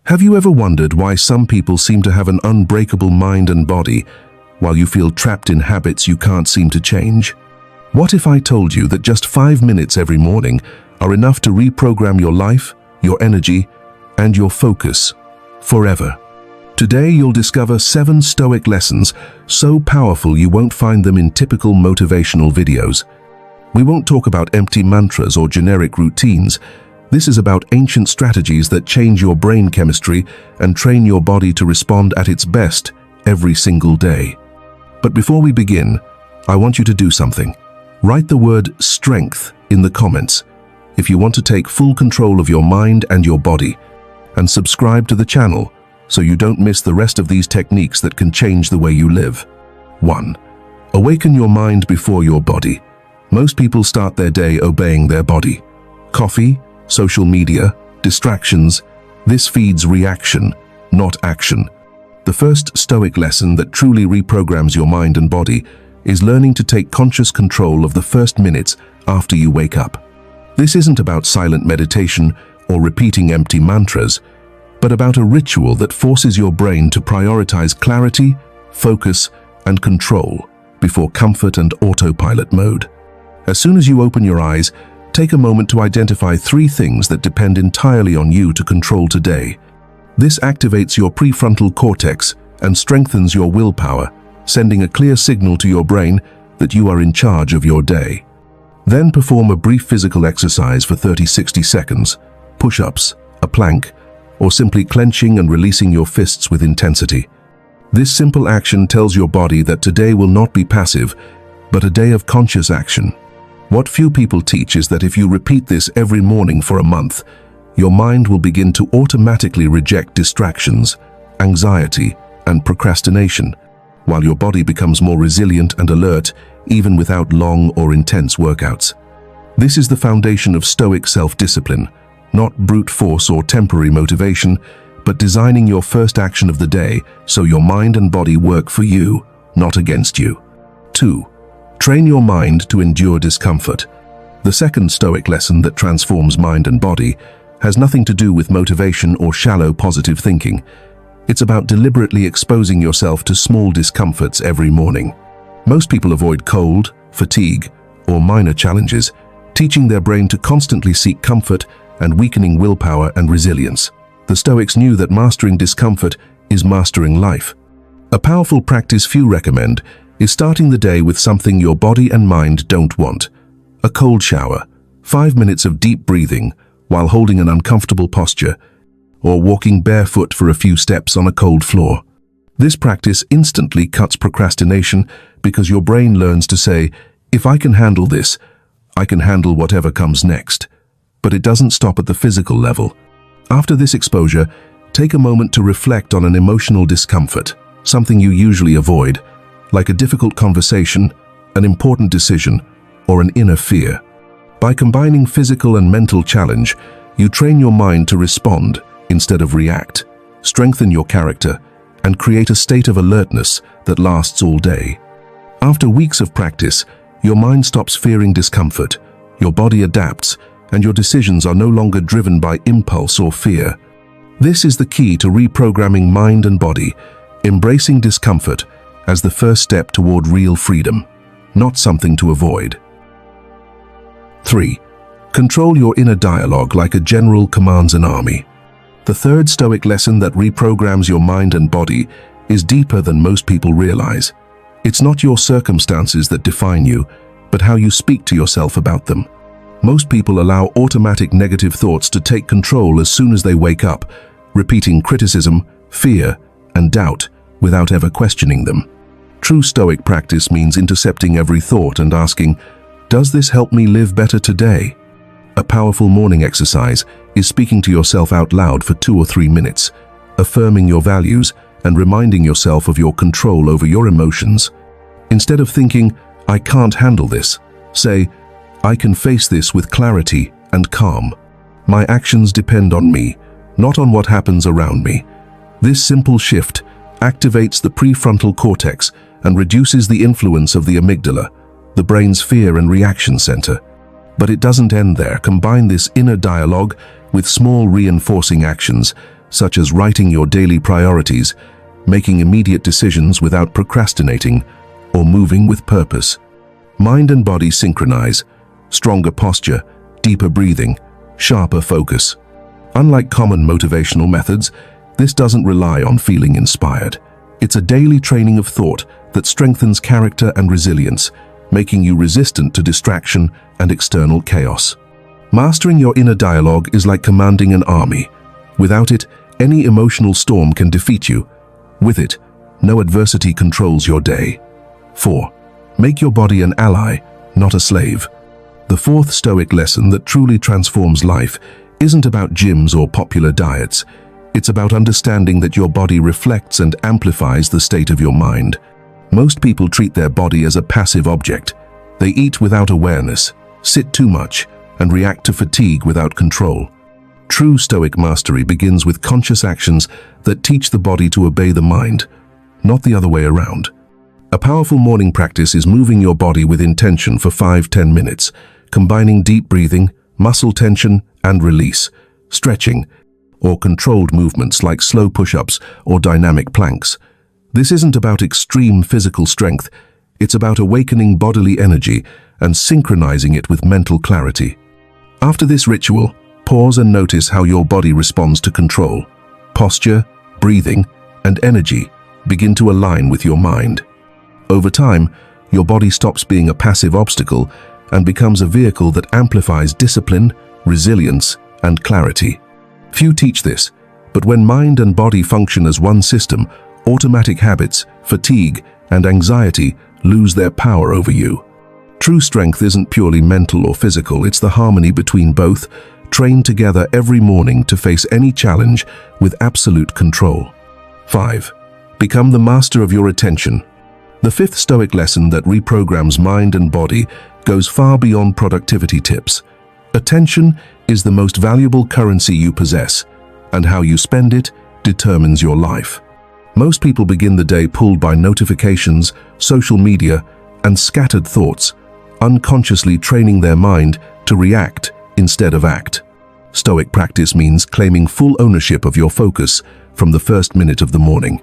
Have you ever wondered why some people seem to have an unbreakable mind and body, while you feel trapped in habits you can't seem to change? What if I told you that just 5 minutes every morning are enough to reprogram your life, your energy, and your focus forever? Today you'll discover 7 Stoic lessons so powerful you won't find them in typical motivational videos. We won't talk about empty mantras or generic routines. This is about ancient strategies that change your brain chemistry and train your body to respond at its best every single day. But before we begin, I want you to do something. Write the word strength in the comments if you want to take full control of your mind and your body, and subscribe to the channel so you don't miss the rest of these techniques that can change the way you live. 1. Awaken your mind before your body. Most people start their day obeying their body. Coffee, social media, distractions, this feeds reaction, not action. The first Stoic lesson that truly reprograms your mind and body is learning to take conscious control of the first minutes after you wake up. This isn't about silent meditation or repeating empty mantras, but about a ritual that forces your brain to prioritize clarity, focus, and control before comfort and autopilot mode. As soon as you open your eyes, take a moment to identify 3 things that depend entirely on you to control today. This activates your prefrontal cortex and strengthens your willpower, sending a clear signal to your brain that you are in charge of your day. Then perform a brief physical exercise for 30-60 seconds, push-ups, a plank, or simply clenching and releasing your fists with intensity. This simple action tells your body that today will not be passive, but a day of conscious action. What few people teach is that if you repeat this every morning for a month, your mind will begin to automatically reject distractions, anxiety, and procrastination, while your body becomes more resilient and alert even without long or intense workouts. This is the foundation of Stoic self-discipline, not brute force or temporary motivation, but designing your first action of the day so your mind and body work for you, not against you. 2. Train your mind to endure discomfort. The second Stoic lesson that transforms mind and body has nothing to do with motivation or shallow positive thinking. It's about deliberately exposing yourself to small discomforts every morning. Most people avoid cold, fatigue, or minor challenges, teaching their brain to constantly seek comfort and weakening willpower and resilience. The Stoics knew that mastering discomfort is mastering life. A powerful practice few recommend is starting the day with something your body and mind don't want. A cold shower, 5 minutes of deep breathing while holding an uncomfortable posture, or walking barefoot for a few steps on a cold floor. This practice instantly cuts procrastination because your brain learns to say, if I can handle this, I can handle whatever comes next. But it doesn't stop at the physical level. After this exposure, take a moment to reflect on an emotional discomfort, something you usually avoid, like a difficult conversation, an important decision, or an inner fear. By combining physical and mental challenge, you train your mind to respond instead of react, strengthen your character, and create a state of alertness that lasts all day. After weeks of practice, your mind stops fearing discomfort, your body adapts, and your decisions are no longer driven by impulse or fear. This is the key to reprogramming mind and body, embracing discomfort as the first step toward real freedom, not something to avoid. 3. Control your inner dialogue like a general commands an army. The third Stoic lesson that reprograms your mind and body is deeper than most people realize. It's not your circumstances that define you, but how you speak to yourself about them. Most people allow automatic negative thoughts to take control as soon as they wake up, repeating criticism, fear, and doubt without ever questioning them. True Stoic practice means intercepting every thought and asking, does this help me live better today? A powerful morning exercise is speaking to yourself out loud for 2 or 3 minutes, affirming your values and reminding yourself of your control over your emotions. Instead of thinking, I can't handle this, say, I can face this with clarity and calm. My actions depend on me, not on what happens around me. This simple shift activates the prefrontal cortex and reduces the influence of the amygdala, the brain's fear and reaction center. But it doesn't end there. Combine this inner dialogue with small reinforcing actions, such as writing your daily priorities, making immediate decisions without procrastinating, or moving with purpose. Mind and body synchronize, stronger posture, deeper breathing, sharper focus. Unlike common motivational methods, this doesn't rely on feeling inspired. It's a daily training of thought that strengthens character and resilience, making you resistant to distraction and external chaos. Mastering your inner dialogue is like commanding an army. Without it, any emotional storm can defeat you. With it, no adversity controls your day. 4. Make your body an ally, not a slave. The fourth Stoic lesson that truly transforms life isn't about gyms or popular diets. It's about understanding that your body reflects and amplifies the state of your mind. Most people treat their body as a passive object. They eat without awareness, sit too much, and react to fatigue without control. True Stoic mastery begins with conscious actions that teach the body to obey the mind, not the other way around. A powerful morning practice is moving your body with intention for 5-10 minutes, combining deep breathing, muscle tension and release, stretching, or controlled movements like slow push-ups or dynamic planks. This isn't about extreme physical strength, it's about awakening bodily energy and synchronizing it with mental clarity. After this ritual, pause and notice how your body responds to control. Posture, breathing, and energy begin to align with your mind. Over time, your body stops being a passive obstacle and becomes a vehicle that amplifies discipline, resilience, and clarity. Few teach this, but when mind and body function as one system, automatic habits, fatigue, and anxiety lose their power over you. True strength isn't purely mental or physical, it's the harmony between both, trained together every morning to face any challenge with absolute control. 5. Become the master of your attention. The fifth Stoic lesson that reprograms mind and body goes far beyond productivity tips. Attention is the most valuable currency you possess, and how you spend it determines your life. Most people begin the day pulled by notifications, social media, and scattered thoughts, unconsciously training their mind to react instead of act. Stoic practice means claiming full ownership of your focus from the first minute of the morning.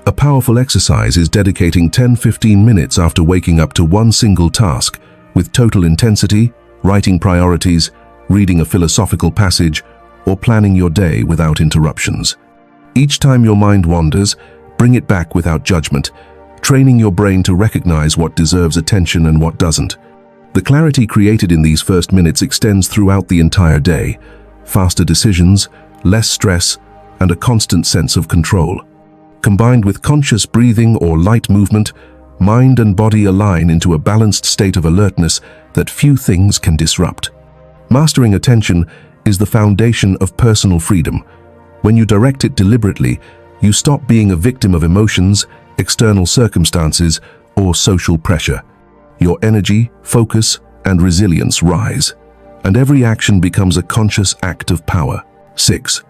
A powerful exercise is dedicating 10-15 minutes after waking up to one single task, with total intensity, writing priorities, reading a philosophical passage, or planning your day without interruptions. Each time your mind wanders, bring it back without judgment, training your brain to recognize what deserves attention and what doesn't. The clarity created in these first minutes extends throughout the entire day. Faster decisions, less stress, and a constant sense of control. Combined with conscious breathing or light movement, mind and body align into a balanced state of alertness that few things can disrupt. Mastering attention is the foundation of personal freedom. When you direct it deliberately, you stop being a victim of emotions, external circumstances, or social pressure. Your energy, focus, and resilience rise, and every action becomes a conscious act of power. 6.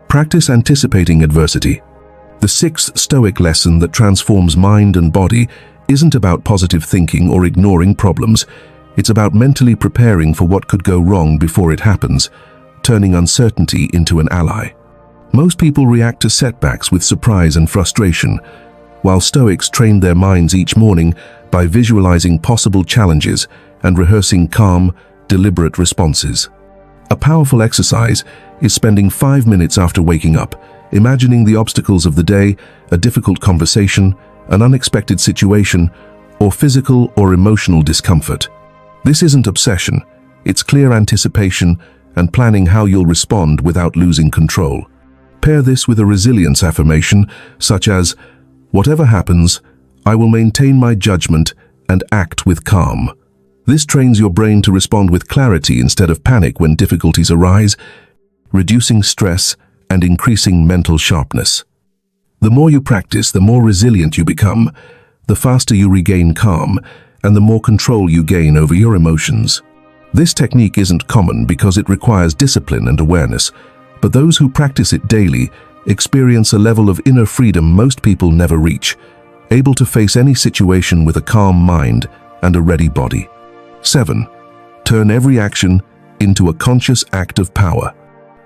Practice anticipating adversity. The sixth Stoic lesson that transforms mind and body isn't about positive thinking or ignoring problems. It's about mentally preparing for what could go wrong before it happens, turning uncertainty into an ally. Most people react to setbacks with surprise and frustration, while Stoics train their minds each morning by visualizing possible challenges and rehearsing calm, deliberate responses. A powerful exercise is spending 5 minutes after waking up, imagining the obstacles of the day, a difficult conversation, an unexpected situation, or physical or emotional discomfort. This isn't obsession, it's clear anticipation and planning how you'll respond without losing control. Pair this with a resilience affirmation, such as, "Whatever happens, I will maintain my judgment and act with calm." This trains your brain to respond with clarity instead of panic when difficulties arise, reducing stress and increasing mental sharpness. The more you practice, the more resilient you become, the faster you regain calm, and the more control you gain over your emotions. This technique isn't common because it requires discipline and awareness, but those who practice it daily experience a level of inner freedom most people never reach, able to face any situation with a calm mind and a ready body. 7. Turn every action into a conscious act of power.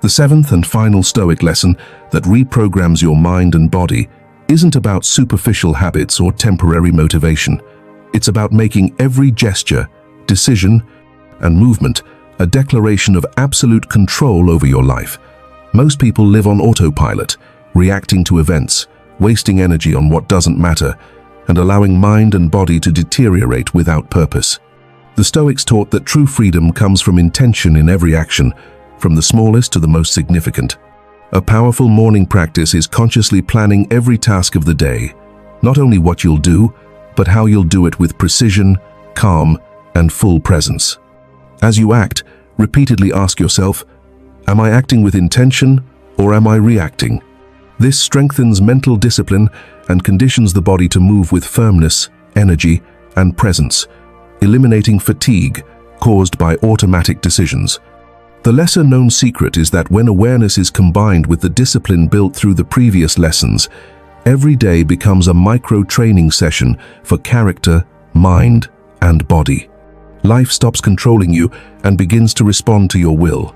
The seventh and final Stoic lesson that reprograms your mind and body isn't about superficial habits or temporary motivation. It's about making every gesture, decision, and movement a declaration of absolute control over your life. Most people live on autopilot, reacting to events, wasting energy on what doesn't matter, and allowing mind and body to deteriorate without purpose. The Stoics taught that true freedom comes from intention in every action, from the smallest to the most significant. A powerful morning practice is consciously planning every task of the day, not only what you'll do, but how you'll do it with precision, calm, and full presence. As you act, repeatedly ask yourself, am I acting with intention or am I reacting? This strengthens mental discipline and conditions the body to move with firmness, energy, and presence, eliminating fatigue caused by automatic decisions. The lesser-known secret is that when awareness is combined with the discipline built through the previous lessons, every day becomes a micro-training session for character, mind, and body. Life stops controlling you and begins to respond to your will.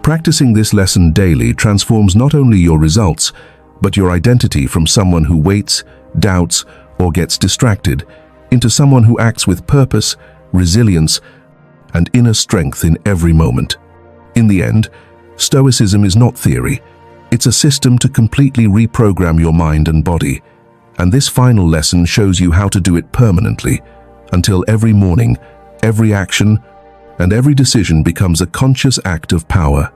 Practicing this lesson daily transforms not only your results, but your identity from someone who waits, doubts, or gets distracted, into someone who acts with purpose, resilience, and inner strength in every moment. In the end, Stoicism is not theory. It's a system to completely reprogram your mind and body. And this final lesson shows you how to do it permanently, until every morning, every action, and every decision becomes a conscious act of power.